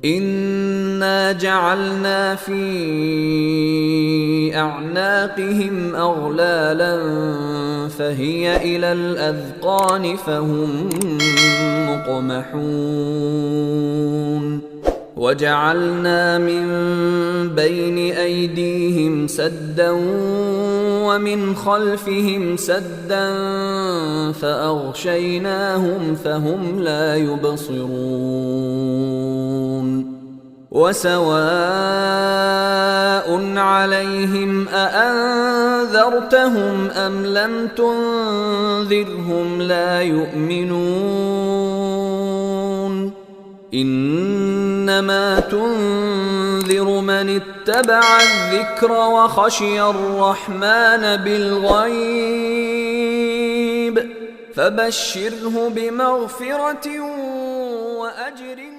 إنا جعلنا في أعناقهم أغلالا فهي إلى الأذقان فهم مقمحون وجعلنا من بين أيديهم سدا ومن خلفهم سدا فأغشيناهم فهم لا يبصرون وسواء عليهم أأنذرتهم أم لم تنذرهم لا يؤمنون إنما تنذر من اتبع الذكر وخشي الرحمن بالغيب فبشره بمغفرة وأجر